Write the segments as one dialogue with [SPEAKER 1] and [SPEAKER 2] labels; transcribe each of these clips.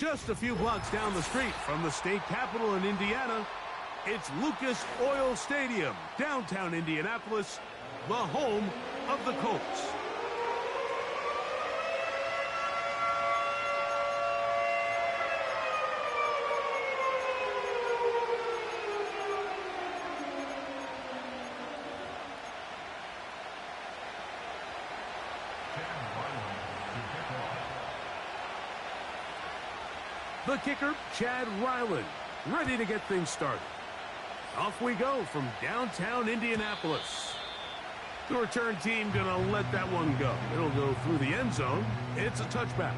[SPEAKER 1] Just a few blocks down the street from the state capitol in Indiana, it's Lucas Oil Stadium, downtown Indianapolis, the home of the Colts. The kicker, Chad Ryland, ready to get things started. Off we go from downtown Indianapolis. The return team gonna let that one go. It'll go through the end zone. It's a touchback.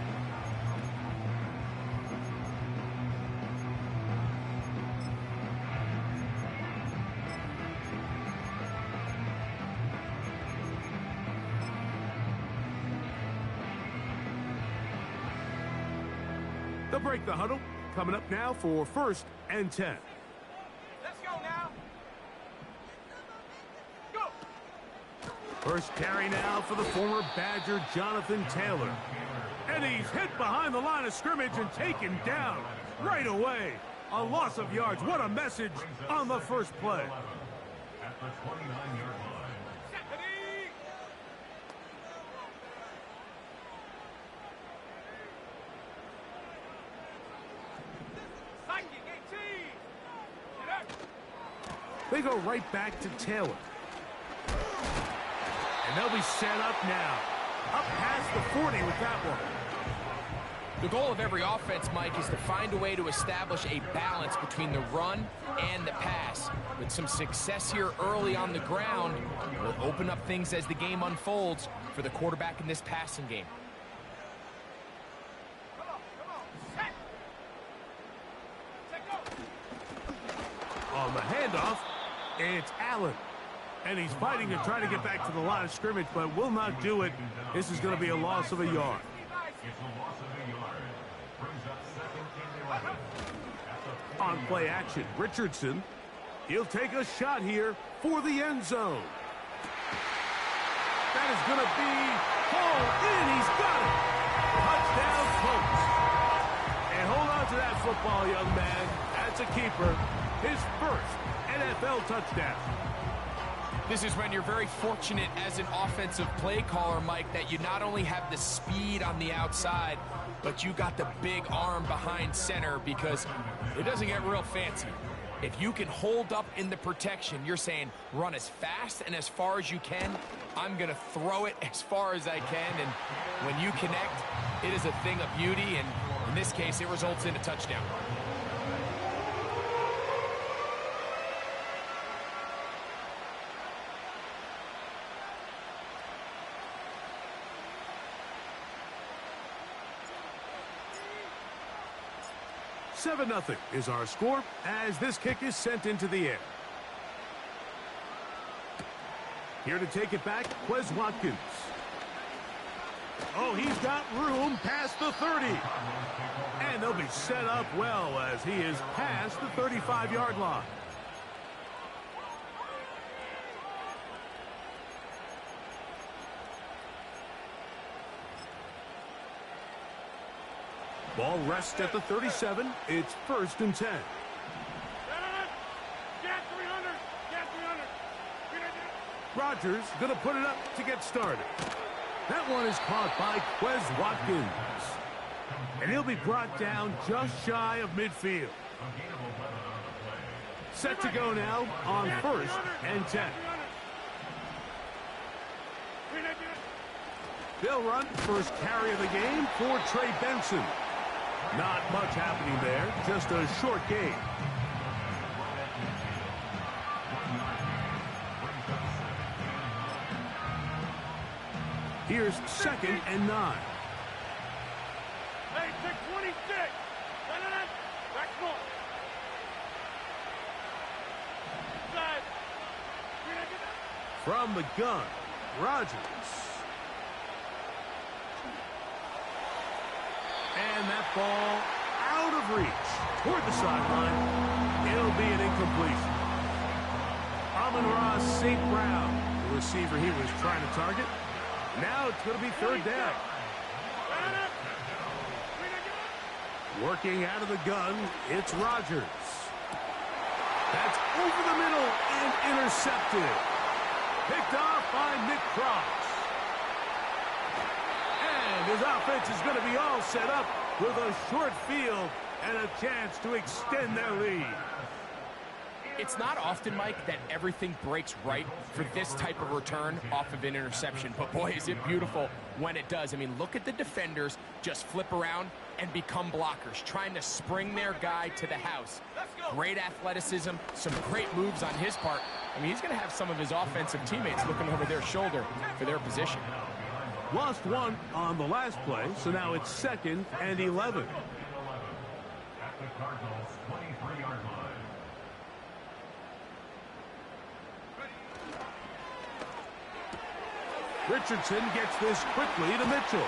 [SPEAKER 1] They'll break the huddle. Coming up now for 1st and 10.
[SPEAKER 2] Let's go now. Go.
[SPEAKER 1] First carry now for the former Badger, Jonathan Taylor. And he's hit behind the line of scrimmage and taken down right away. A loss of yards. What a message on the first play.
[SPEAKER 3] At the 29-yard line.
[SPEAKER 1] They go right back to Taylor. And they'll be set up now. Up past the 40 with that one.
[SPEAKER 4] The goal of every offense, Mike, is to find a way to establish a balance between the run and the pass. With some success here early on the ground, will open up things as the game unfolds for the quarterback in this passing game.
[SPEAKER 1] On the handoff, it's Allen. And he's fighting to try to get back to the line of scrimmage, but will not do it. This is going to be a loss of a yard.
[SPEAKER 3] It's a loss of a yard. Brings up 2nd and 11.
[SPEAKER 1] On play action, Richardson. He'll take a shot here for the end zone. That is going to be hauled in. He's got it. Touchdown, Colts. And hold on to that football, young man. That's a keeper. His first NFL touchdown.
[SPEAKER 4] This is when you're very fortunate as an offensive play caller, Mike, that you not only have the speed on the outside, but you got the big arm behind center, because it doesn't get real fancy. If you can hold up in the protection, you're saying run as fast and as far as you can. I'm going to throw it as far as I can, and when you connect, it is a thing of beauty, and in this case, it results in a touchdown.
[SPEAKER 1] Seven 0 is our score as this kick is sent into the air. Here to take it back, Quez Watkins. Oh, he's got room past the 30. And they'll be set up well as he is past the 35-yard line. Ball rests at the 37. It's 1st and 10. Rodgers going to put it up to get started. That one is caught by Quez Watkins. And he'll be brought down just shy of midfield. Set to go now on 1st and 10. They'll run first carry of the game for Trey Benson. Not much happening there, just a short gain. Here's 2nd and 9.
[SPEAKER 2] Hey, pick 26. Back more. Side.
[SPEAKER 1] From the gun, Rodgers. And that ball out of reach toward the sideline. It'll be an incompletion. Amon-Ra St. Brown, the receiver he was trying to target. Now it's going to be 3rd down. Working out of the gun, it's Rodgers. That's over the middle and intercepted. Picked off by Nick Cross. And his offense is going to be all set up with a short field and a chance to extend their lead.
[SPEAKER 4] It's not often, Mike, that everything breaks right for this type of return off of an interception. But, boy, is it beautiful when it does. I mean, look at the defenders just flip around and become blockers, trying to spring their guy to the house. Great athleticism, some great moves on his part. I mean, he's going to have some of his offensive teammates looking over their shoulder for their position.
[SPEAKER 1] Lost one on the last play, so now it's 2nd and 11.
[SPEAKER 3] At the Cardinals' 23-yard line.
[SPEAKER 1] Richardson gets this quickly to Mitchell.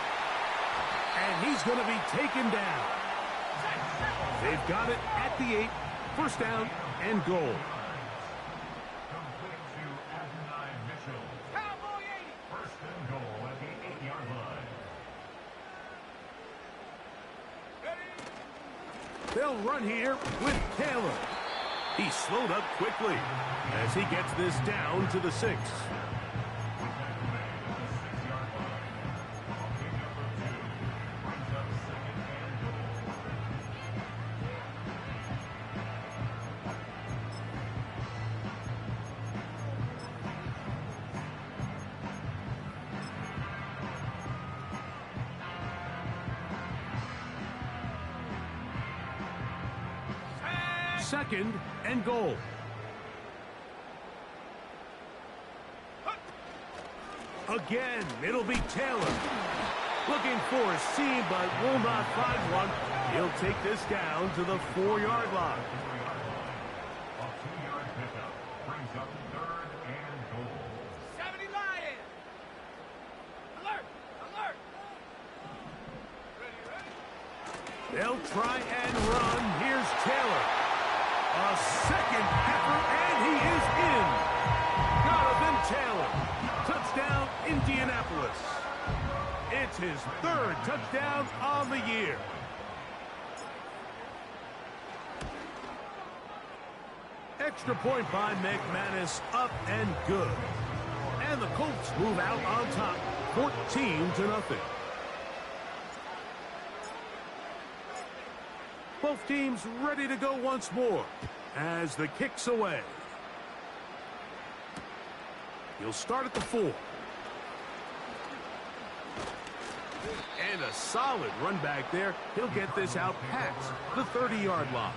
[SPEAKER 1] And he's going to be taken down. They've got it at the 8. First down and goal.
[SPEAKER 3] Complete to Adonai Mitchell.
[SPEAKER 2] Cowboy 80.
[SPEAKER 3] First and goal at the 8-yard line.
[SPEAKER 1] They'll run here with Taylor. He slowed up quickly as he gets this down to the 6. Second and goal. Again, it'll be Taylor. Looking for a seam, but will not find one. He'll take this down to the 4-yard line.
[SPEAKER 3] A 2-yard pickup brings up 3rd and goal.
[SPEAKER 2] 70 Lions. Alert! Alert! Ready, ready?
[SPEAKER 1] They'll try and run. Here's Taylor. A second effort, and he is in. Jonathan Taylor. Touchdown, Indianapolis. It's his 3rd touchdown on the year. Extra point by McManus, up and good. And the Colts move out on top, 14-0. Both teams ready to go once more as the kick's away. He'll start at the 4. And a solid run back there. He'll get this out past the 30-yard line.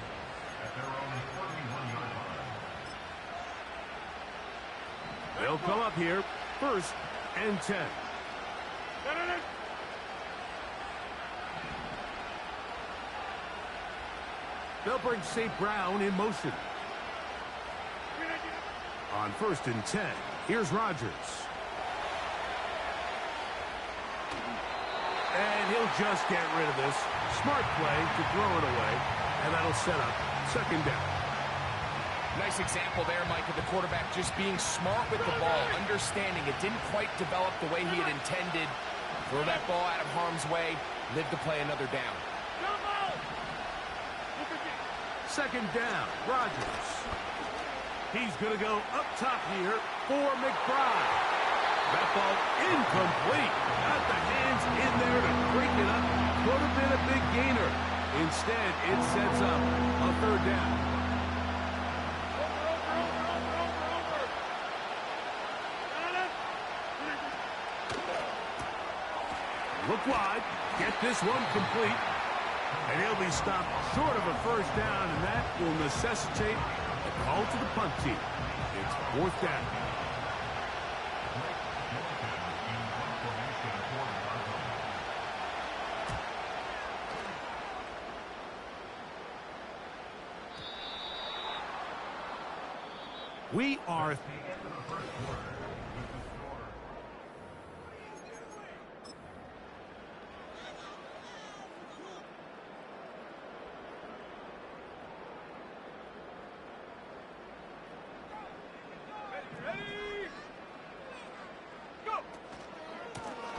[SPEAKER 3] At their own 41-yard line.
[SPEAKER 1] They'll come up here, 1st and 10. They'll bring St. Brown in motion. On 1st and 10, here's Rodgers. And he'll just get rid of this. Smart play to throw it away, and that'll set up 2nd down.
[SPEAKER 4] Nice example there, Mike, of the quarterback just being smart with the ball, understanding it didn't quite develop the way he had intended. Throw that ball out of harm's way, live to play another down.
[SPEAKER 1] 2nd down, Rodgers. He's going to go up top here for McBride. That ball incomplete. Got the hands in there to break it up. Could have been a big gainer. Instead, it sets up a 3rd down. Look wide. Get this one complete. And he'll be stopped short of a 1st down, and that will necessitate a call to the punt team. It's 4th down. We are...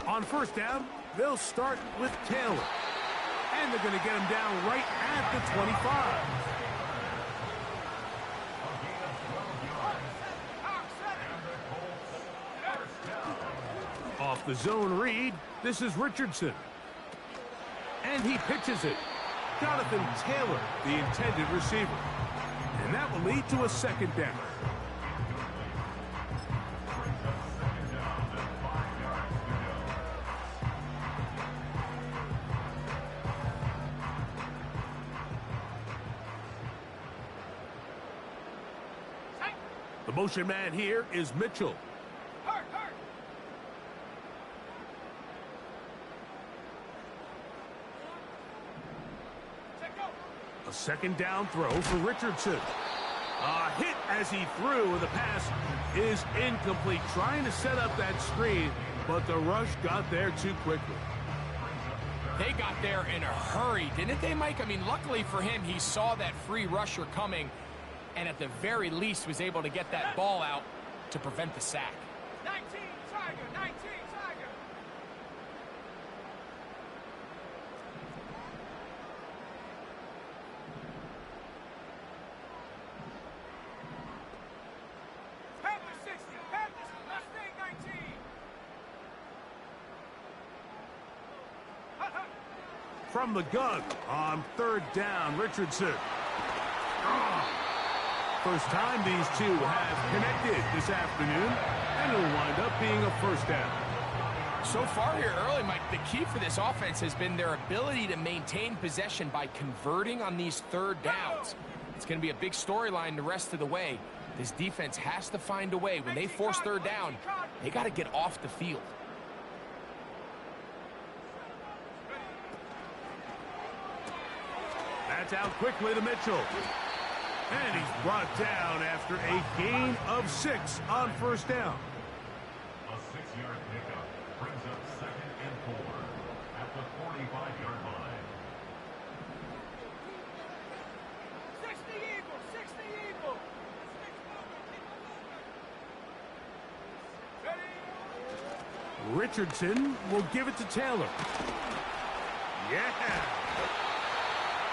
[SPEAKER 1] On 1st down, they'll start with Taylor. And they're going to get him down right at the 25. Off the zone read, this is Richardson. And he pitches it. Jonathan Taylor, the intended receiver. And that will lead to a second down. The motion man here is Mitchell. A second down throw for Richardson. A hit as he threw, and the pass is incomplete. Trying to set up that screen, but the rush got there too quickly.
[SPEAKER 4] They got there in a hurry, didn't they, Mike? I mean, luckily for him, he saw that free rusher coming, and at the very least was able to get that ball out to prevent the sack.
[SPEAKER 2] 19, Tiger, 19, Tiger. Panthers 60, Panthers, Mustang 19.
[SPEAKER 1] From the gun on third down, Richardson. First time these two have connected this afternoon, and it'll wind up being a first down.
[SPEAKER 4] So far here early, Mike, the key for this offense has been their ability to maintain possession by converting on these third downs. It's going to be a big storyline the rest of the way. This defense has to find a way. When they force third down, they got to get off the field.
[SPEAKER 1] That's out quickly to Mitchell. And he's brought down after a gain of 6 on first down.
[SPEAKER 3] A 6-yard pickup brings up 2nd and 4 at the 45-yard line.
[SPEAKER 2] 60 Eagles, 60 Eagles. Ready?
[SPEAKER 1] Richardson will give it to Taylor. Yeah.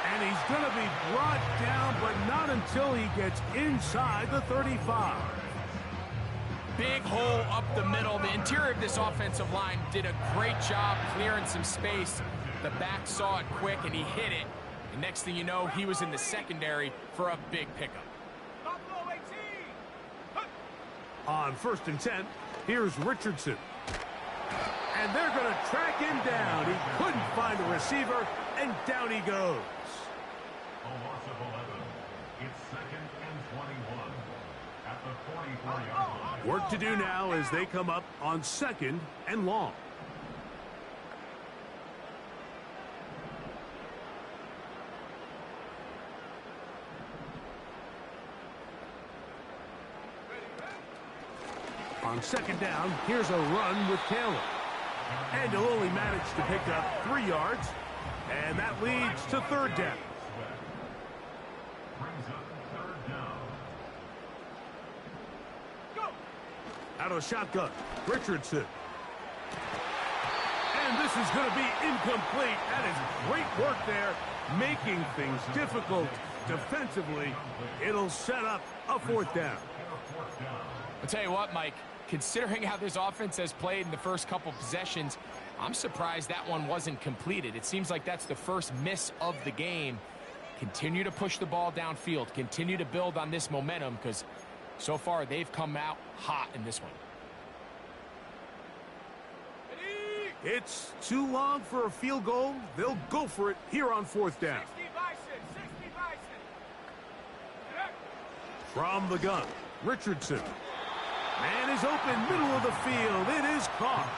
[SPEAKER 1] And he's going to be brought down, but not until he gets inside the 35.
[SPEAKER 4] Big hole up the middle. The interior of this offensive line did a great job clearing some space. The back saw it quick, and he hit it. And next thing you know, he was in the secondary for a big pickup.
[SPEAKER 2] Buffalo 18.
[SPEAKER 1] On 1st and 10, here's Richardson. And they're going to track him down. He couldn't find a receiver, and down he goes.
[SPEAKER 3] A loss of 11. It's 2nd and 21 at the 44-yard line.
[SPEAKER 1] Work to do now as they come up on 2nd and long. On 2nd down, here's a run with Taylor. And he'll only manage to pick up 3 yards. And that leads to 3rd down.
[SPEAKER 3] Brings up 3rd down.
[SPEAKER 2] Go.
[SPEAKER 1] Out of shotgun, Richardson. And this is going to be incomplete. That is great work there, making things difficult defensively. It'll set up a 4th down.
[SPEAKER 4] I'll tell you what, Mike, considering how this offense has played in the first couple possessions, I'm surprised that one wasn't completed. It seems like that's the first miss of the game. Continue to push the ball downfield. Continue to build on this momentum, because so far they've come out hot in this one.
[SPEAKER 1] It's too long for a field goal. They'll go for it here on 4th down.
[SPEAKER 2] 60 Bison, 60 Bison.
[SPEAKER 1] From the gun, Richardson. Man is open, middle of the field. It is caught.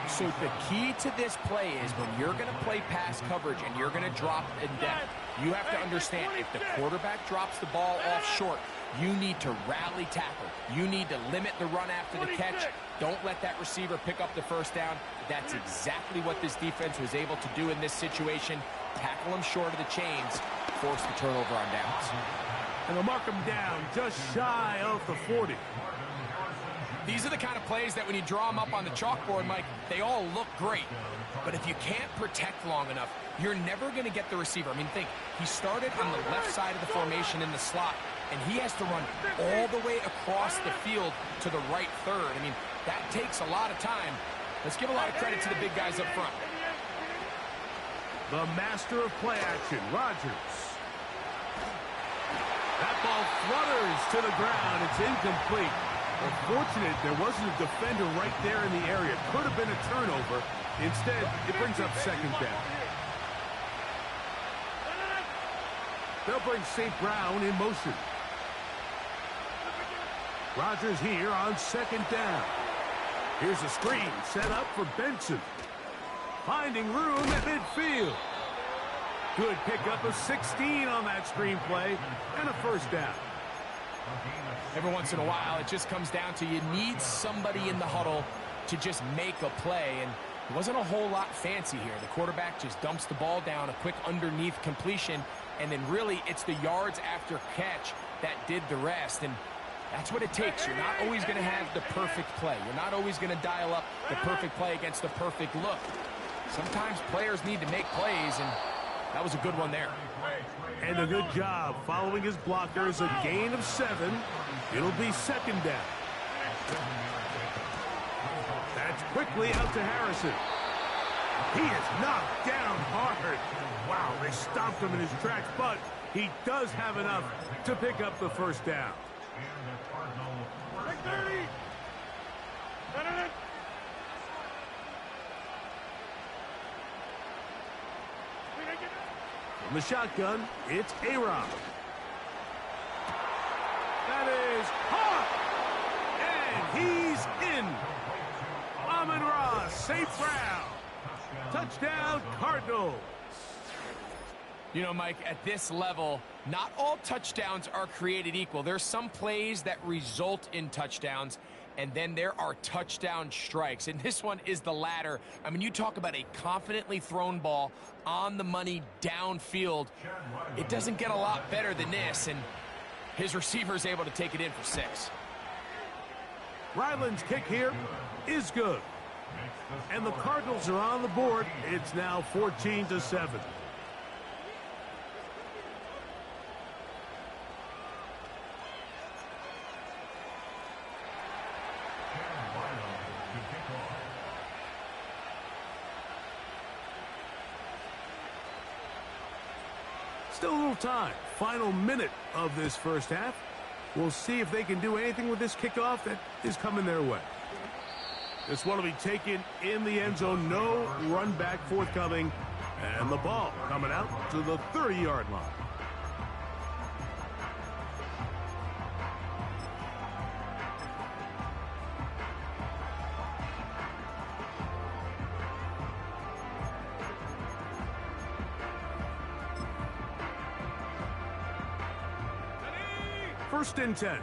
[SPEAKER 4] So the key to this play is when you're going to play pass coverage and you're going to drop in depth, you have to understand if the quarterback drops the ball off short, you need to rally tackle. You need to limit the run after the catch. Don't let that receiver pick up the first down. That's exactly what this defense was able to do in this situation. Tackle him short of the chains, force the turnover on downs.
[SPEAKER 1] And they'll mark him down just shy of the 40.
[SPEAKER 4] these are the kind of plays that when you draw them up on the chalkboard, Mike, they all look great. But if you can't protect long enough, you're never going to get the receiver. I mean, think, he started on the left side of the formation in the slot, and he has to run all the way across the field to the right third. I mean, that takes a lot of time. Let's give a lot of credit to the big guys up front.
[SPEAKER 1] The master of play action, Rodgers. That ball flutters to the ground. It's incomplete. Unfortunate there wasn't a defender right there in the area. Could have been a turnover. Instead, it brings up second down. They'll bring St. Brown in motion. Rodgers here on second down. Here's a screen set up for Benson. Finding room at midfield. Good pickup of 16 on that screenplay and a first down.
[SPEAKER 4] Every once in a while, it just comes down to you need somebody in the huddle to just make a play, and it wasn't a whole lot fancy here. The quarterback just dumps the ball down, a quick underneath completion, and then really it's the yards after catch that did the rest, and that's what it takes. You're not always going to have the perfect play. You're not always going to dial up the perfect play against the perfect look. Sometimes players need to make plays, and that was a good one there.
[SPEAKER 1] And a good job following his blockers. A gain of 7. It'll be second down. That's quickly out to Harrison. He is knocked down hard. Wow, they stopped him in his tracks, but he does have enough to pick up the first down. From the shotgun, it's A-Rob. That is caught! And he's in. Amon-Ra, St. Brown. Touchdown, Cardinals.
[SPEAKER 4] You know, Mike, at this level, not all touchdowns are created equal. There's some plays that result in touchdowns, and then there are touchdown strikes. And this one is the latter. I mean, you talk about a confidently thrown ball on the money downfield. It doesn't get a lot better than this, and his receiver is able to take it in for 6.
[SPEAKER 1] Ryland's kick here is good. And the Cardinals are on the board. It's now 14-7. Still a little time. Final minute of this first half. We'll see if they can do anything with this kickoff that is coming their way. This one will be taken in the end zone. No run back forthcoming. And the ball coming out to the 30-yard line. First and 10.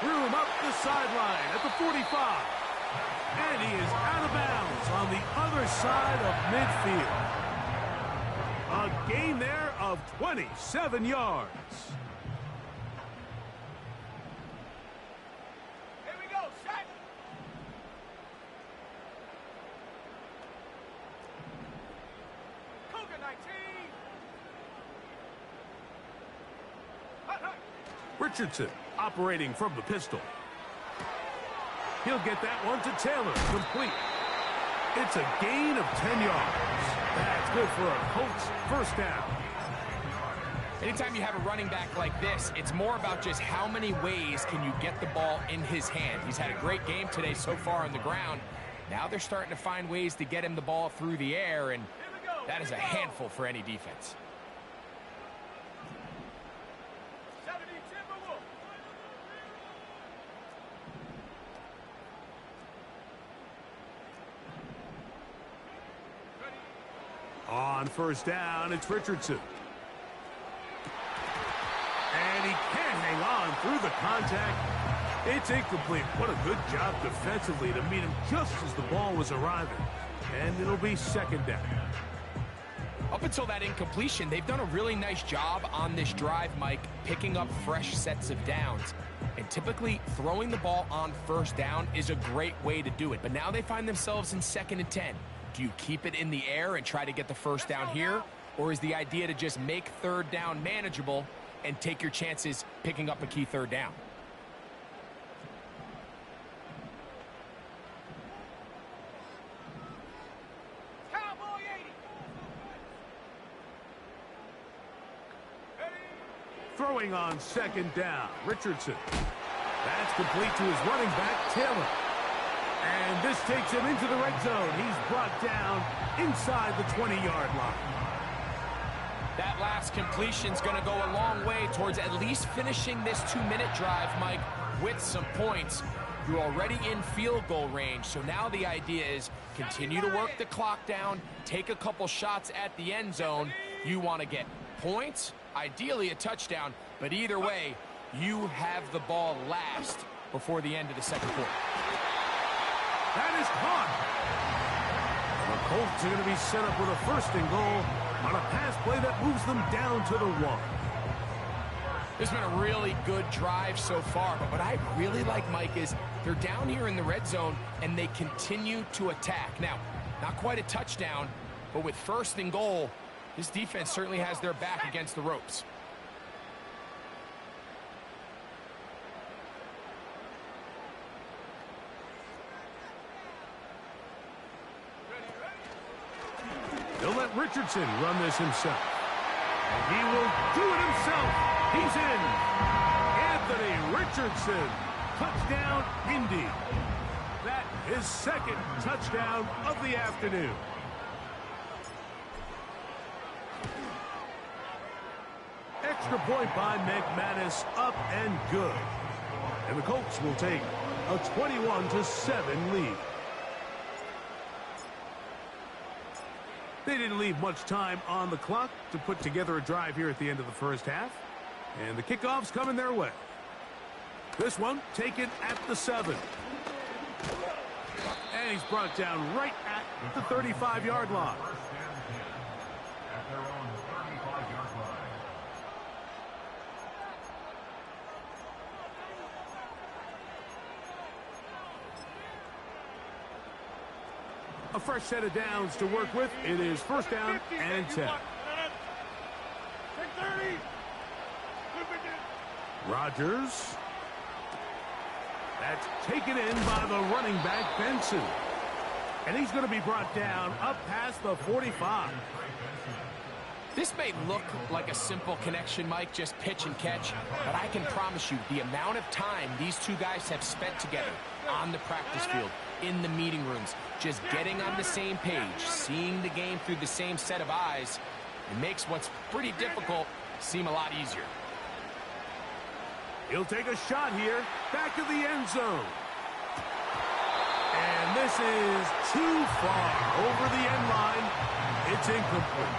[SPEAKER 1] Room up the sideline at the 45. And he is out of bounds on the other side of midfield. A gain there of 27 yards. Richardson operating from the pistol. He'll get that one to Taylor. Complete. It's a gain of 10 yards. That's good for a Colts first down.
[SPEAKER 4] Anytime you have a running back like this, it's more about just how many ways can you get the ball in his hand. He's had a great game today so far on the ground. Now they're starting to find ways to get him the ball through the air, and that is a handful for any defense.
[SPEAKER 1] On first down, it's Richardson. And he can't hang on through the contact. It's incomplete. What a good job defensively to meet him just as the ball was arriving. and it'll be second down.
[SPEAKER 4] Up until that incompletion, they've done a really nice job on this drive, Mike, picking up fresh sets of downs. And typically, throwing the ball on first down is a great way to do it. But now they find themselves in 2nd and 10. Do you keep it in the air and try to get the first down here? Or is the idea to just make 3rd down manageable and take your chances picking up a key 3rd down?
[SPEAKER 1] Throwing on 2nd down, Richardson. That's complete to his running back, Taylor. And this takes him into the red zone. He's brought down inside the 20-yard line.
[SPEAKER 4] That last completion's going to go a long way towards at least finishing this 2-minute drive, Mike, with some points. You're already in field goal range, so now the idea is continue to work the clock down, take a couple shots at the end zone. You want to get points, ideally a touchdown, but either way, you have the ball last before the end of the 2nd quarter.
[SPEAKER 1] That is caught. The Colts are going to be set up with a 1st and goal on a pass play that moves them down to the 1.
[SPEAKER 4] This has been a really good drive so far, but what I really like, Mike, is they're down here in the red zone and they continue to attack. Now, not quite a touchdown, but with 1st and goal, this defense certainly has their back against the ropes.
[SPEAKER 1] They'll let Richardson run this himself. And he will do it himself. He's in. Anthony Richardson. Touchdown, Indy. That is 2nd touchdown of the afternoon. Extra point by McManus, up and good. And the Colts will take a 21-7 lead. They didn't leave much time on the clock to put together a drive here at the end of the 1st half. And the kickoff's coming their way. This one taken at the 7. And he's brought down right at the 35-yard line.
[SPEAKER 3] At their own 35-yard line.
[SPEAKER 1] A fresh set of downs to work with. It is 1st down and 10. Rodgers. That's taken in by the running back, Benson. And he's going to be brought down up past the 45.
[SPEAKER 4] This may look like a simple connection, Mike, just pitch and catch, but I can promise you the amount of time these two guys have spent together on the practice field, in the meeting rooms, just getting on the same page, seeing the game through the same set of eyes, it makes what's pretty difficult seem a lot easier.
[SPEAKER 1] He'll take a shot here, back of the end zone. And this is too far over the end line. It's incomplete.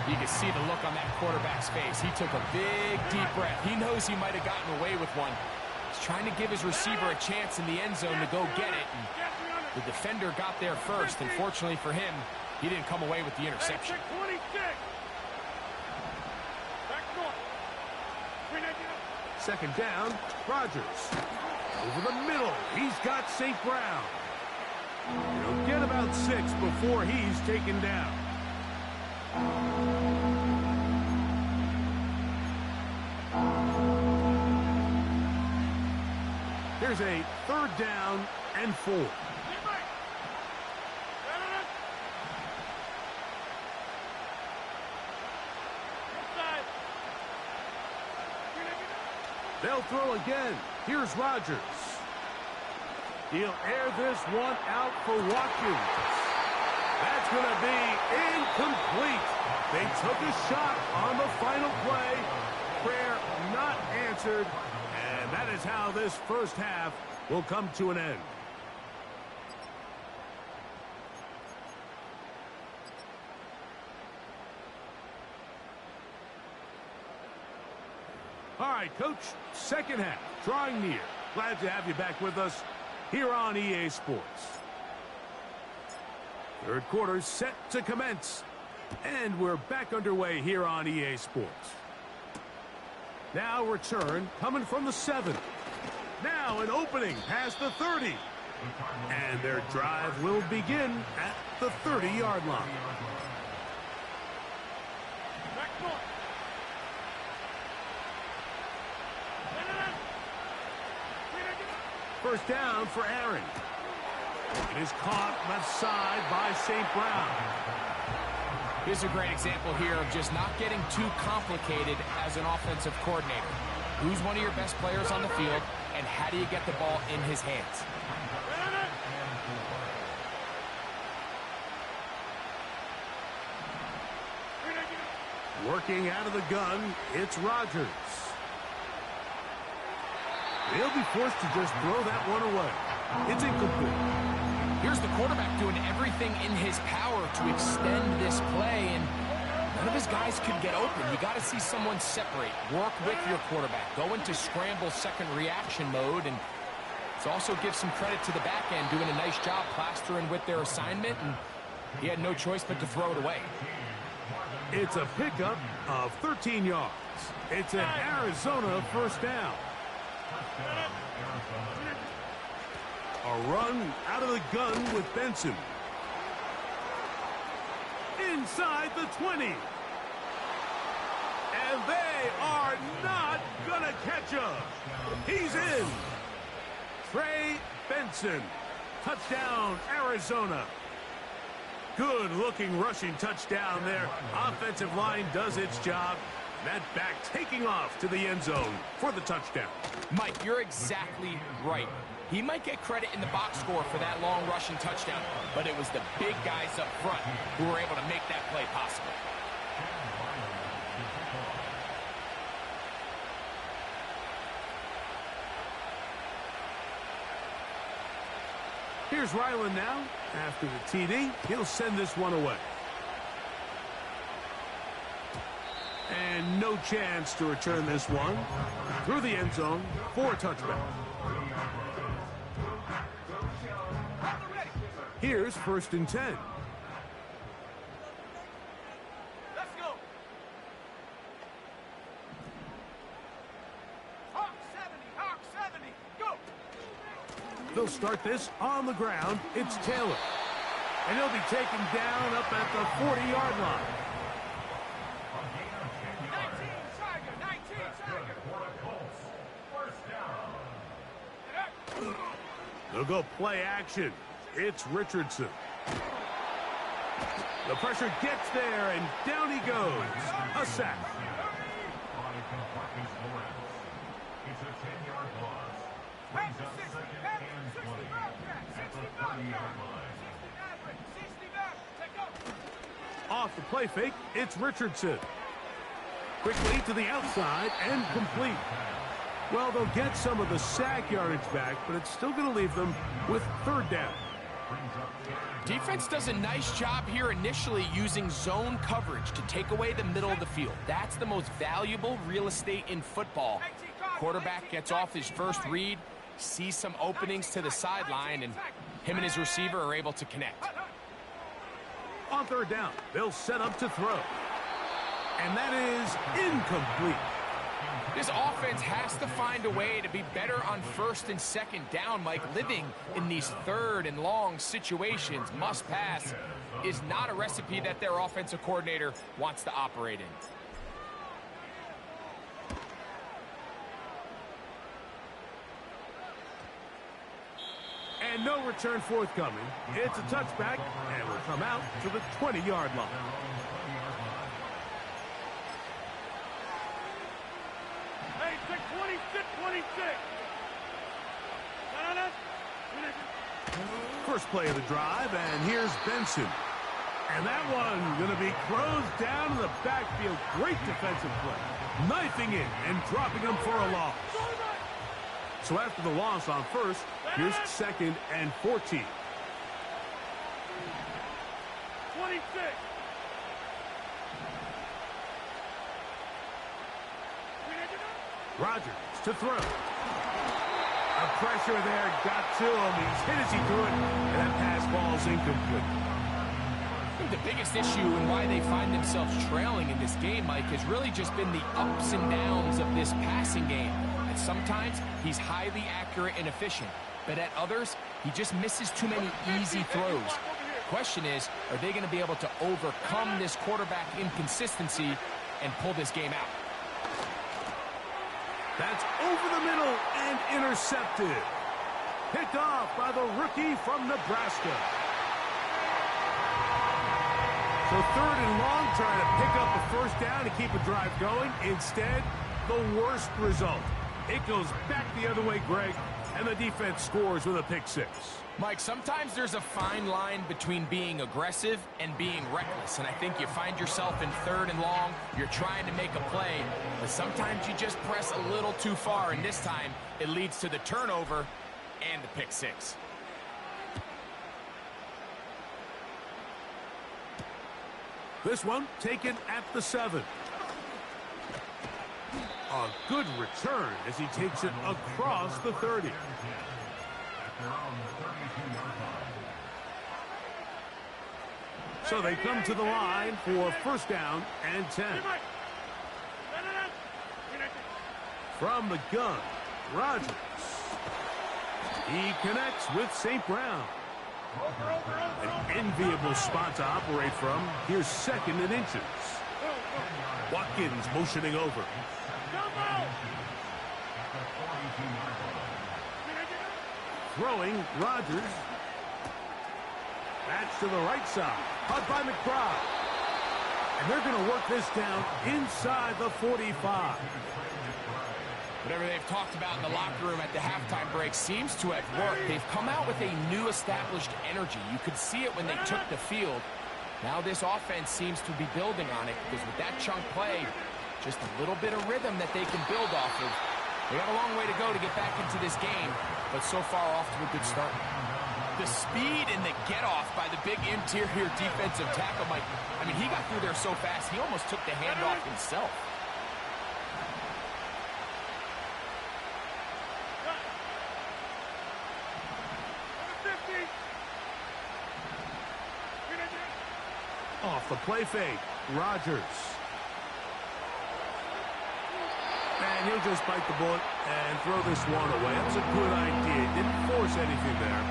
[SPEAKER 4] You can see the look on that quarterback's face. He took a big, deep breath. He knows he might have gotten away with one. He's trying to give his receiver a chance in the end zone to go get it. And the defender got there first. Unfortunately for him, he didn't come away with the interception.
[SPEAKER 1] 2nd down, Rodgers. Over the middle, he's got St. Brown. He'll get about 6 before he's taken down. Here's a 3rd down and 4. They'll throw again. Here's Rodgers. He'll air this one out for Watkins. That's going to be incomplete. They took a shot on the final play. Prayer not answered. And that is how this 1st half will come to an end. All right, Coach, 2nd half, drawing near. Glad to have you back with us here on EA Sports. Third quarter set to commence. And we're back underway here on EA Sports. Now return coming from the 7. Now an opening past the 30. And their drive will begin at the 30-yard line. First down for Aaron. It is caught left side by St. Brown.
[SPEAKER 4] Here's a great example here of just not getting too complicated as an offensive coordinator. Who's one of your best players on the field, and how do you get the ball in his hands?
[SPEAKER 1] Working out of the gun, it's Rodgers. He'll be forced to just throw that one away. It's incomplete.
[SPEAKER 4] Here's the quarterback doing everything in his power to extend this play, and none of his guys could get open. You got to see someone separate, work with your quarterback, go into scramble second reaction mode, and it also gives some credit to the back end doing a nice job plastering with their assignment, and he had no choice but to throw it away.
[SPEAKER 1] It's a pickup of 13 yards. It's an Arizona first down. A run out of the gun with Benson. Inside the 20. And they are not going to catch him. He's in. Trey Benson. Touchdown, Arizona. Good-looking rushing touchdown there. Offensive line does its job. That back taking off to the end zone for the touchdown.
[SPEAKER 4] Mike, you're exactly right. He might get credit in the box score for that long rushing touchdown, but it was the big guys up front who were able to make that play possible.
[SPEAKER 1] Here's Ryland now. After the TD, he'll send this one away. And no chance to return this one through the end zone for a touchback. Here's 1st and 10.
[SPEAKER 2] Let's go. Hawk 70, go.
[SPEAKER 1] They'll start this on the ground. It's Taylor. And he'll be taken down up at the 40-yard line.
[SPEAKER 2] 19 Tiger.
[SPEAKER 1] They'll go play action. It's Richardson. The pressure gets there, and down he goes. A sack.
[SPEAKER 3] It's a 10-yard loss. Brings up 2nd and 20 at the 30-yard line.
[SPEAKER 1] Off the play fake, it's Richardson. Quickly to the outside and complete. Well, they'll get some of the sack yardage back, but it's still going to leave them with 3rd down.
[SPEAKER 4] Defense does a nice job here initially using zone coverage to take away the middle of the field. That's the most valuable real estate in football. Quarterback gets off his first read, sees some openings to the sideline, and him and his receiver are able to connect.
[SPEAKER 1] On 3rd down, they'll set up to throw. And that is incomplete.
[SPEAKER 4] This offense has to find a way to be better on 1st and 2nd down, Mike. Living in these 3rd and long situations, must pass, is not a recipe that their offensive coordinator wants to operate in.
[SPEAKER 1] And no return forthcoming. It's a touchback, and will come out to the 20-yard line.
[SPEAKER 2] Hey, 26.
[SPEAKER 1] First play of the drive, and here's Benson. And that one going to be closed down in the backfield. Great defensive play. Knifing in and dropping him for a loss. So after the loss on 1st, here's 2nd and 14.
[SPEAKER 2] 26.
[SPEAKER 1] Rodgers to throw. A pressure there got to him. He's hit as he threw it, and that pass ball's incomplete.
[SPEAKER 4] I think the biggest issue and why they find themselves trailing in this game, Mike, has really just been the ups and downs of this passing game. And sometimes he's highly accurate and efficient, but at others, he just misses too many easy throws. The question is, are they going to be able to overcome this quarterback inconsistency and pull this game out?
[SPEAKER 1] That's over the middle and intercepted. Picked off by the rookie from Nebraska. So 3rd and long, trying to pick up a first down and keep a drive going. Instead, the worst result. It goes back the other way, Greg, and the defense scores with a pick 6.
[SPEAKER 4] Mike, sometimes there's a fine line between being aggressive and being reckless, and I think you find yourself in 3rd and long, you're trying to make a play, but sometimes you just press a little too far, and this time it leads to the turnover and the pick 6.
[SPEAKER 1] This one taken at the 7. A good return as he takes it across the 30. So they come to the line for first down and 10. From the gun, Rodgers. He connects with St. Brown. An enviable spot to operate from. Here's 2nd and inches. Watkins motioning over. Throwing, Rodgers. That's to the right side. Caught by McBride. And they're going to work this down inside the 45.
[SPEAKER 4] Whatever they've talked about in the locker room at the halftime break seems to have worked. They've come out with a new established energy. You could see it when they took the field. Now this offense seems to be building on it because with that chunk play, just a little bit of rhythm that they can build off of. They got a long way to go to get back into this game, but so far off to a good start. The speed and the get-off by the big interior defensive tackle, Mike. I mean, he got through there so fast, he almost took the handoff himself.
[SPEAKER 1] Off the play fake, Rodgers. And he'll just bite the bullet and throw this one away. That's a good idea. Didn't force anything there.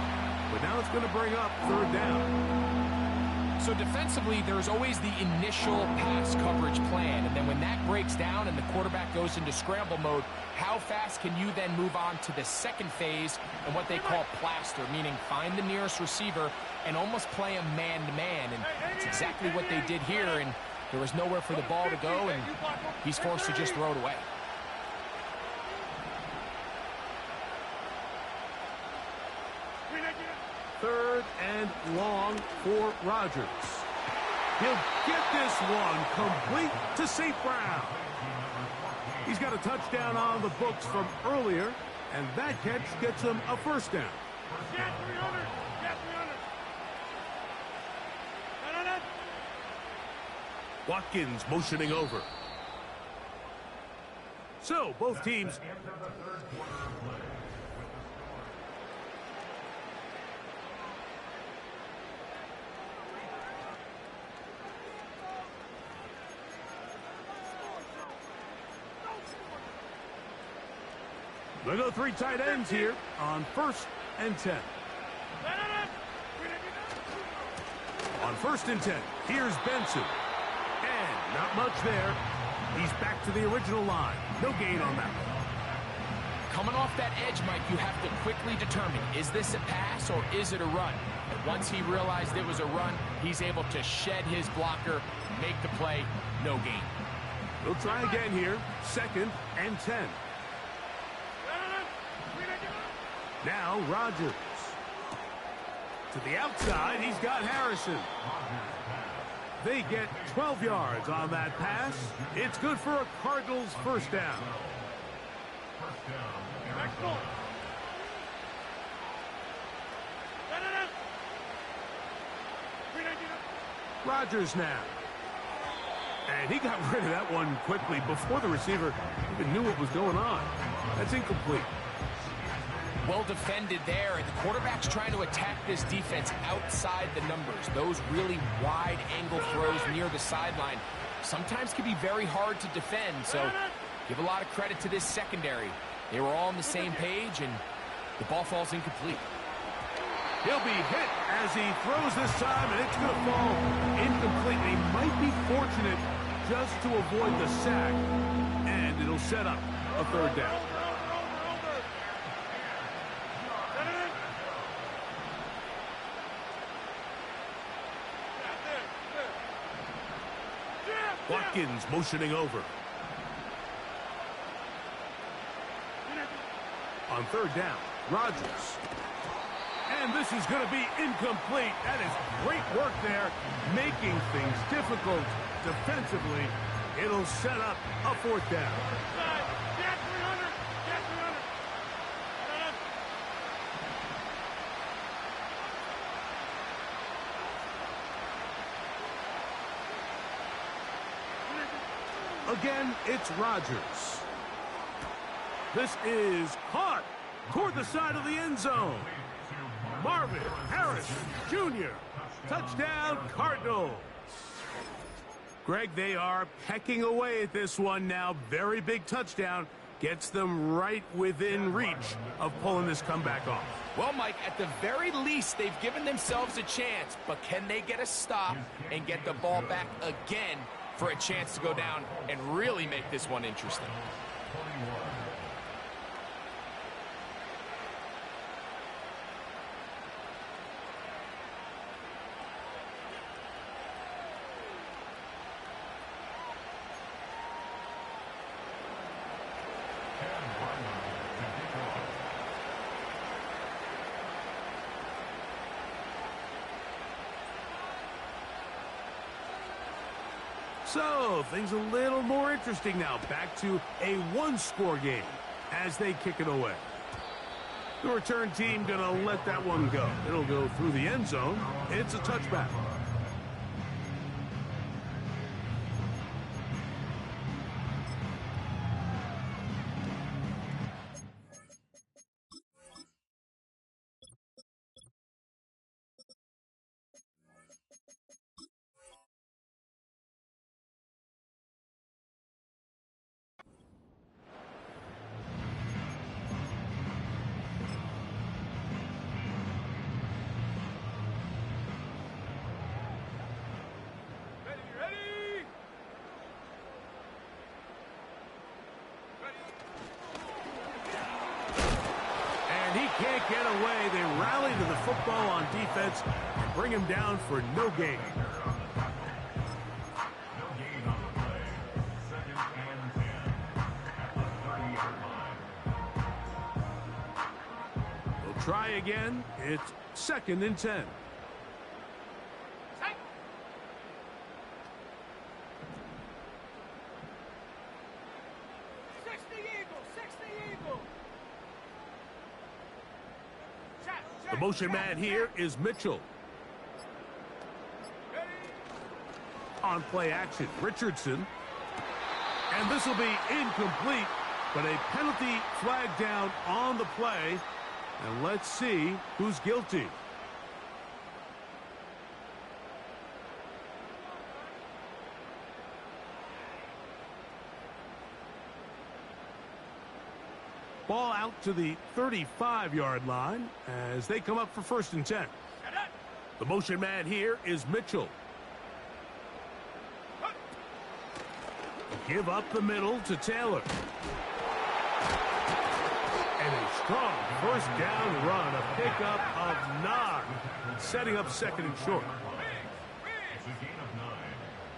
[SPEAKER 1] But now it's going to bring up 3rd down.
[SPEAKER 4] So defensively, there's always the initial pass coverage plan. And then when that breaks down and the quarterback goes into scramble mode, how fast can you then move on to the second phase and what they call plaster, meaning find the nearest receiver and almost play a man-to-man. And it's exactly what they did here. And there was nowhere for the ball to go, and he's forced to just throw it away.
[SPEAKER 1] Third and long for Rodgers. He'll get this one complete to St. Brown. He's got a touchdown on the books from earlier, and that catch gets him a first down. Watkins motioning over. So both teams. They'll go 3 tight ends here on 1st and 10. On 1st and 10, here's Benson. And not much there. He's back to the original line. No gain on that one.
[SPEAKER 4] Coming off that edge, Mike, you have to quickly determine, is this a pass or is it a run? And once he realized it was a run, he's able to shed his blocker, make the play, no gain.
[SPEAKER 1] We'll try again here. 2nd and 10. Now Rodgers. To the outside, he's got Harrison. They get 12 yards on that pass. It's good for a Cardinals first down. Rodgers now. And he got rid of that one quickly before the receiver even knew what was going on. That's incomplete.
[SPEAKER 4] Well defended there, and the quarterback's trying to attack this defense outside the numbers. Those really wide angle throws near the sideline sometimes can be very hard to defend, so give a lot of credit to this secondary. They were all on the same page, and the ball falls incomplete.
[SPEAKER 1] He'll be hit as he throws this time, and it's going to fall incomplete. He might be fortunate just to avoid the sack, and it'll set up a third down. Watkins motioning over. On third down, Rodgers. And this is going to be incomplete. That is great work there, making things difficult defensively. It'll set up a fourth down. Again, it's Rodgers. This is caught toward the side of the end zone. Marvin Harris Jr. Touchdown, Cardinals. Greg, they are pecking away at this one now. Very big touchdown. Gets them right within reach of pulling this comeback off.
[SPEAKER 4] Well, Mike, at the very least, they've given themselves a chance. But can they get a stop and get the ball back again for a chance to go down and really make this one interesting?
[SPEAKER 1] So, things a little more interesting now. Back to a one-score game as they kick it away. The return team going to let that one go. It'll go through the end zone. It's a touchback. Can't get away. They rally to the football on defense and bring him down for no gain.
[SPEAKER 3] No gain on the play. 2nd and 10 at the 30-yard line.
[SPEAKER 1] They'll try again. It's 2nd and 10. The motion man here is Mitchell. On play action, Richardson. And this will be incomplete, but a penalty flag down on the play. And let's see who's guilty. Ball out to the 35-yard line as they come up for 1st and 10. The motion man here is Mitchell. Give up the middle to Taylor. And a strong 1st down run, a pickup of 9, setting up 2nd and short.
[SPEAKER 3] It's a gain of 9.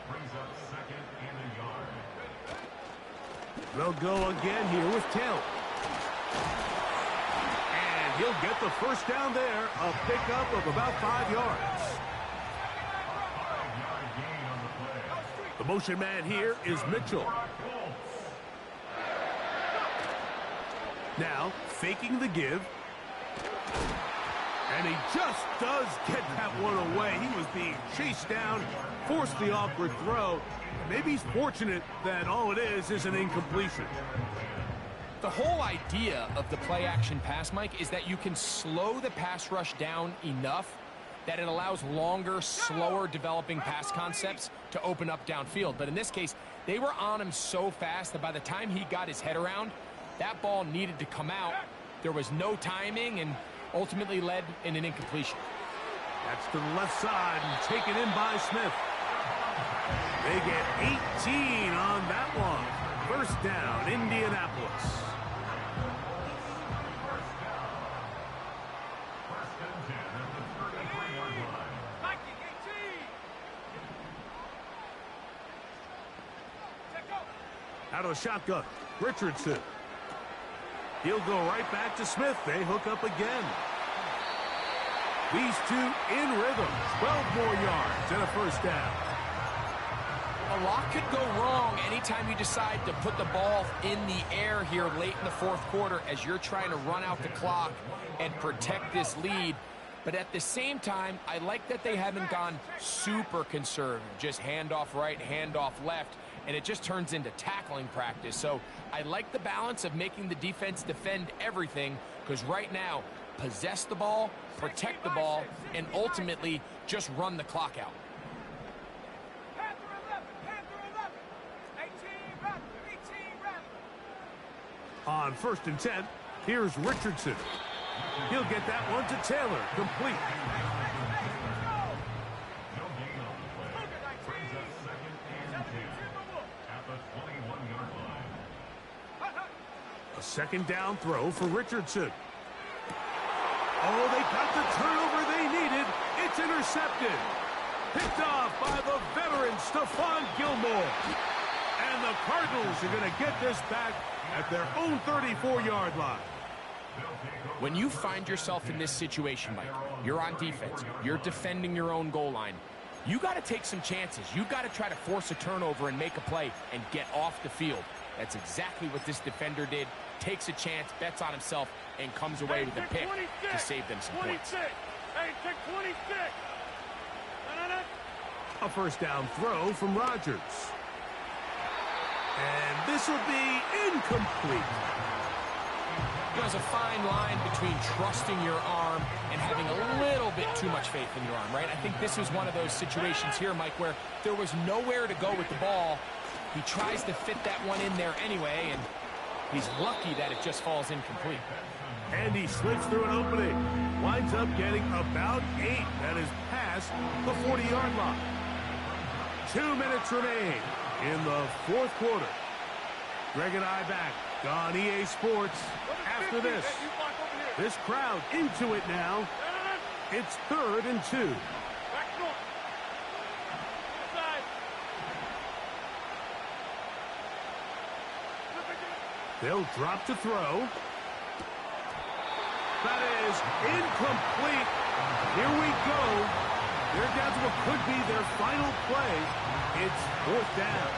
[SPEAKER 3] Brings up 2nd and a yard.
[SPEAKER 1] They'll go again here with Taylor. And he'll get the 1st down there, a pickup of about 5 yards.
[SPEAKER 3] 5-yard gain on the play.
[SPEAKER 1] The motion man here is Mitchell. Now, faking the give. And he just does get that one away. He was being chased down, forced the awkward throw. Maybe he's fortunate that all it is an incompletion.
[SPEAKER 4] The whole idea of the play-action pass, Mike, is that you can slow the pass rush down enough that it allows longer, slower developing pass concepts to open up downfield. But in this case, they were on him so fast that by the time he got his head around, that ball needed to come out. There was no timing and ultimately led in an incompletion.
[SPEAKER 1] That's to the left side and taken in by Smith. They get 18 on that one. First down, Indianapolis.
[SPEAKER 3] First and 10 at the 33-yard line.
[SPEAKER 1] Out of the shotgun, Richardson. He'll go right back to Smith. They hook up again. These two in rhythm. 12 more yards and a first down.
[SPEAKER 4] A lot could go wrong anytime you decide to put the ball in the air here late in the fourth quarter as you're trying to run out the clock and protect this lead. But at the same time, I like that they haven't gone super conservative, just handoff right, handoff left, and it just turns into tackling practice. So I like the balance of making the defense defend everything, because right now, possess the ball, protect the ball, and ultimately just run the clock out.
[SPEAKER 1] On first and 10, here's Richardson. He'll get that one to Taylor, complete.
[SPEAKER 3] No gain on the play. Brings up second and 10 at the 21-yard line.
[SPEAKER 1] A second down throw for Richardson. Oh, they got the turnover they needed. It's intercepted. Picked off by the veteran Stephon Gilmore. And the Cardinals are going to get this back at their own 34-yard line.
[SPEAKER 4] When you find yourself in this situation, Mike, you're on defense, you're defending your own goal line, you got to take some chances. You got to try to force a turnover and make a play and get off the field. That's exactly what this defender did. Takes a chance, bets on himself, and comes away with a pick to save them some points.
[SPEAKER 2] Hey, check 26.
[SPEAKER 1] A first down throw from Rodgers. And this will be incomplete.
[SPEAKER 4] There's a fine line between trusting your arm and having a little bit too much faith in your arm, right? I think this was one of those situations here, Mike, where there was nowhere to go with the ball. He tries to fit that one in there anyway, and he's lucky that it just falls incomplete.
[SPEAKER 1] And he slips through an opening. Winds up getting about 8. That is past the 40-yard line. 2 minutes remain in the fourth quarter. Greg and I back on EA Sports after this. This crowd into it now. It's 3rd and 2. They'll drop to throw. That is incomplete. Here we go. They're down to what could be their final play. It's 4th down.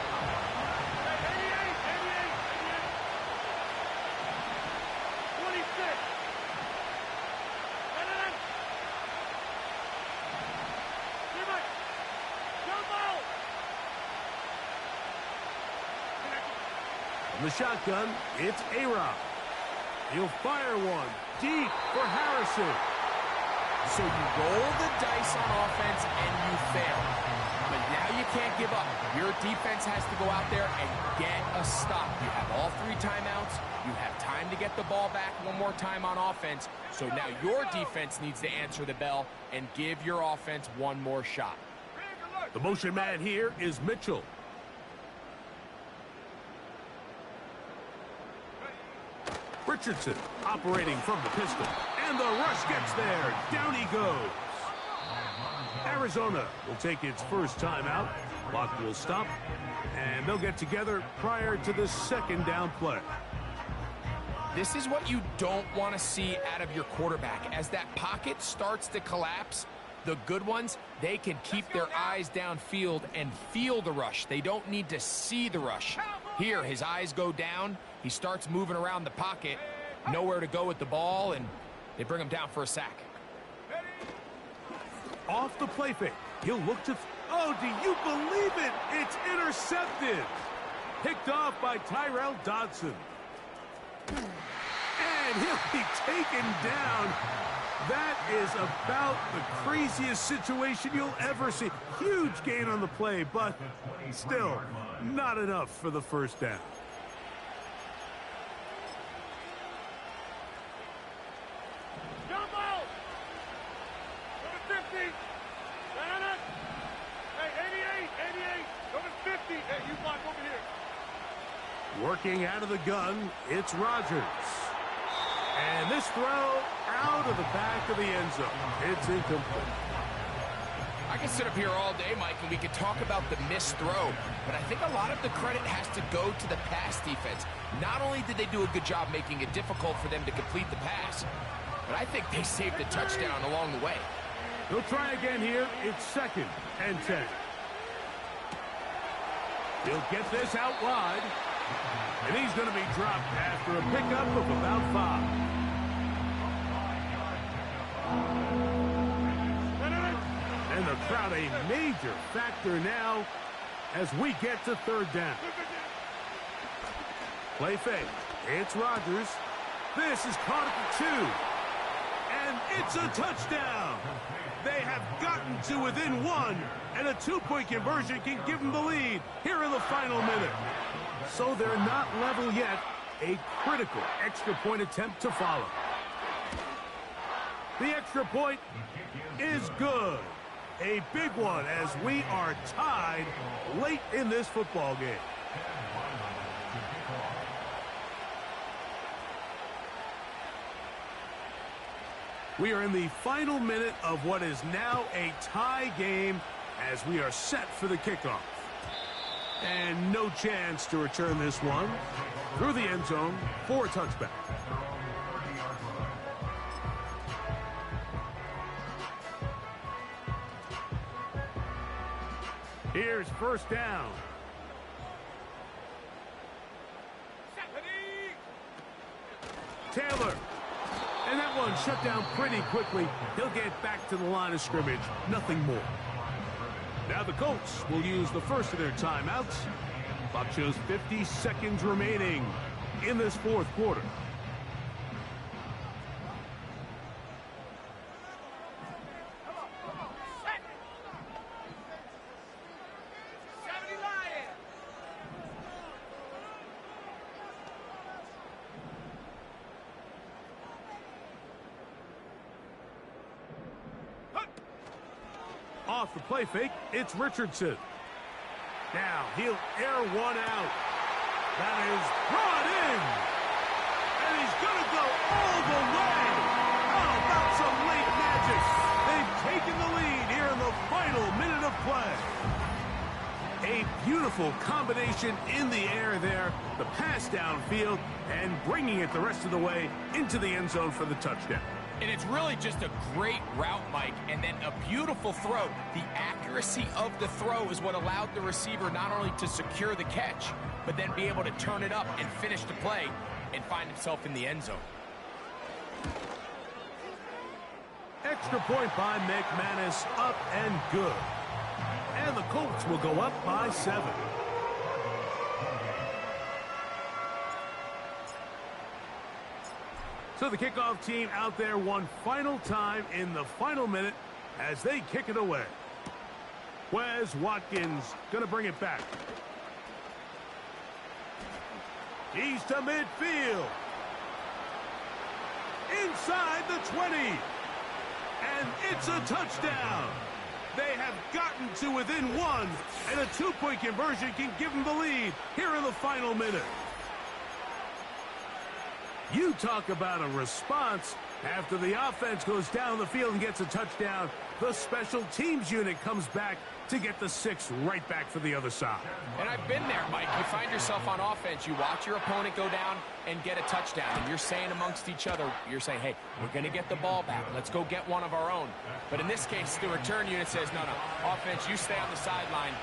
[SPEAKER 1] From the shotgun, it's A-Rob. He'll fire one deep for Harrison.
[SPEAKER 4] So you roll the dice on offense and you fail. But now you can't give up. Your defense has to go out there and get a stop. You have all 3 timeouts. You have time to get the ball back one more time on offense. So now your defense needs to answer the bell and give your offense one more shot.
[SPEAKER 1] The motion man here is Mitchell. Richardson operating from the pistol. And the rush gets there. Down he goes. Arizona will take its first timeout. Clock will stop. And they'll get together prior to the second down play.
[SPEAKER 4] This is what you don't want to see out of your quarterback. As that pocket starts to collapse, the good ones, they can keep their eyes downfield and feel the rush. They don't need to see the rush. Here, his eyes go down. He starts moving around the pocket. Nowhere to go with the ball, and they bring him down for a sack.
[SPEAKER 1] Off the play fake. He'll look to... Oh, do you believe it? It's intercepted. Picked off by Tyrell Dodson. And he'll be taken down. That is about the craziest situation you'll ever see. Huge gain on the play, but still not enough for the first down.
[SPEAKER 2] Jump out! Number 50. No. Hey, 88. Number 50. Hey, you block over here.
[SPEAKER 1] Working out of the gun, it's Rodgers. And this throw out of the back of the end zone. It's incomplete.
[SPEAKER 4] I can sit up here all day, Mike, and we could talk about the missed throw, but I think a lot of the credit has to go to the pass defense. Not only did they do a good job making it difficult for them to complete the pass, but I think they saved a touchdown along the way.
[SPEAKER 1] They'll try again here. It's 2nd and 10. He'll get this out wide. And he's going to be dropped after a pickup of about 5. And the crowd a major factor now as we get to 3rd down. Play fake. It's Rodgers. This is caught at the 2. And it's a touchdown. They have gotten to within 1, and a 2-point conversion can give them the lead here in the final minute. So they're not level yet. A critical extra point attempt to follow. The extra point is good. A big one as we are tied late in this football game. We are in the final minute of what is now a tie game as we are set for the kickoff. And no chance to return this one through the end zone for a touchback. Here's 1st down. Taylor. And that one shut down pretty quickly. He'll get back to the line of scrimmage. Nothing more. Now the Colts will use the first of their timeouts. Clock shows 50 seconds remaining in this 4th quarter. Off the play fake, it's Richardson. Now he'll air one out. That is brought in. And he's going to go all the way. How about some late magic? They've taken the lead here in the final minute of play. A beautiful combination in the air there. The pass downfield and bringing it the rest of the way into the end zone for the touchdown.
[SPEAKER 4] And it's really just a great route, Mike, and then a beautiful throw. The accuracy of the throw is what allowed the receiver not only to secure the catch, but then be able to turn it up and finish the play and find himself in the end zone.
[SPEAKER 1] Extra point by McManus, up and good. And the Colts will go up by 7. So the kickoff team out there one final time in the final minute as they kick it away. Wes Watkins going to bring it back. He's to midfield. Inside the 20. And it's a touchdown. They have gotten to within 1, and a 2-point conversion can give them the lead here in the final minute. You talk about a response. After the offense goes down the field and gets a touchdown, the special teams unit comes back to get the 6 right back for the other side.
[SPEAKER 4] And I've been there, Mike. You find yourself on offense. You watch your opponent go down and get a touchdown. And you're saying amongst each other, you're saying, hey, we're going to get the ball back. Let's go get one of our own. But in this case, the return unit says, no, offense, you stay on the sideline.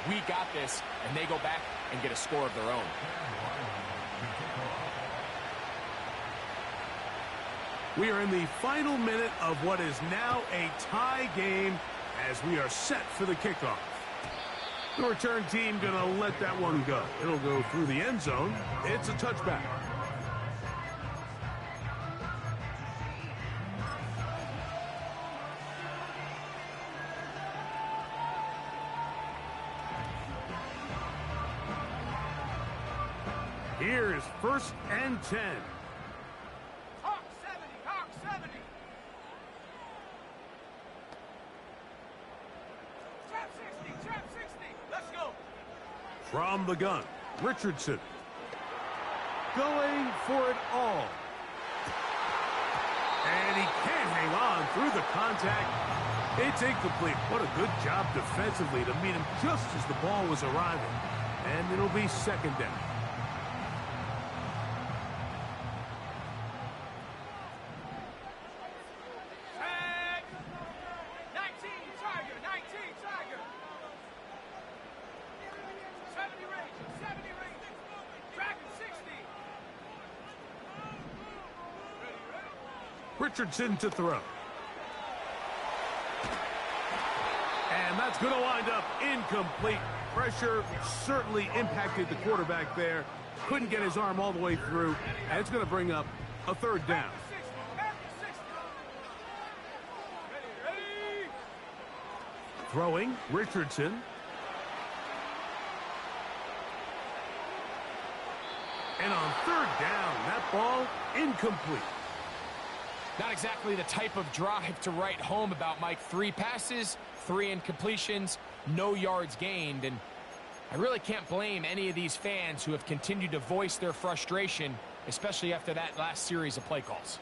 [SPEAKER 4] We got this. And they go back and get a score of their own.
[SPEAKER 1] We are in the final minute of what is now a tie game as we are set for the kickoff. The return team going to let that one go. It'll go through the end zone. It's a touchback. Here's 1st and 10.
[SPEAKER 2] Hawk 70, Hawk 70. Trap 60, trap 60. Let's go.
[SPEAKER 1] From the gun, Richardson. Going for it all. And he can't hang on through the contact. It's incomplete. What a good job defensively to meet him just as the ball was arriving. And it'll be 2nd down.
[SPEAKER 2] Tag. 19, Tiger, 19, Tiger. 70 range, 70 range. Dragon 60.
[SPEAKER 1] Richardson to throw. And that's going to wind up incomplete. Pressure certainly impacted the quarterback there. Couldn't get his arm all the way through. And it's going to bring up a 3rd down.
[SPEAKER 2] Ready.
[SPEAKER 1] Throwing, Richardson. And on 3rd down, that ball incomplete.
[SPEAKER 4] Not exactly the type of drive to write home about, Mike. 3 passes, 3 incompletions, no yards gained. And I really can't blame any of these fans who have continued to voice their frustration, especially after that last series of play calls.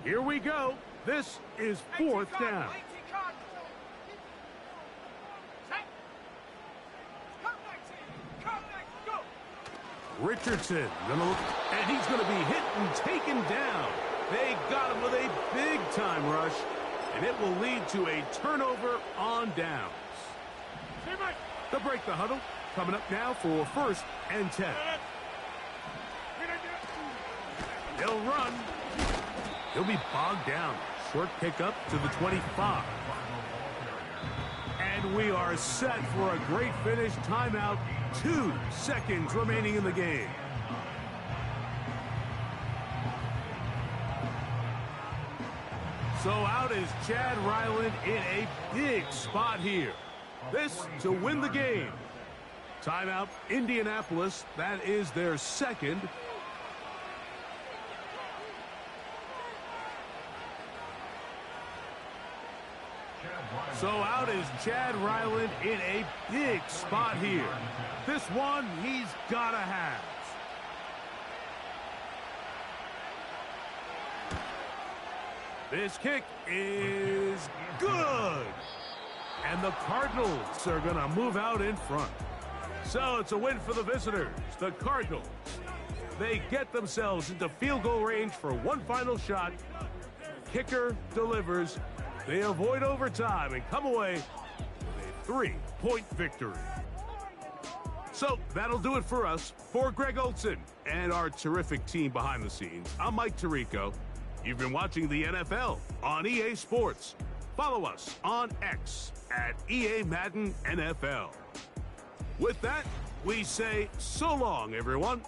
[SPEAKER 1] Here we go. This is 4th down. Richardson gonna look, and he's gonna be hit and taken down. They got him with a big-time rush, and it will lead to a turnover on downs. They'll break the huddle. Coming up now for 1st and 10. They'll run. He'll be bogged down. Short pickup to the 25. And we are set for a great finish. Timeout. 2 seconds remaining in the game. So out is Chad Ryland in a big spot here. This to win the game. Timeout, Indianapolis. That is their 2nd. So out is Chad Ryland in a big spot here. This one he's got to have. This kick is good. And the Cardinals are going to move out in front. So it's a win for the visitors, the Cardinals. They get themselves into field goal range for one final shot. Kicker delivers. They avoid overtime and come away with a 3-point victory. So that'll do it for us. For Greg Olson and our terrific team behind the scenes, I'm Mike Tirico. You've been watching the NFL on EA Sports. Follow us on X at EA Madden NFL. With that, we say so long, everyone.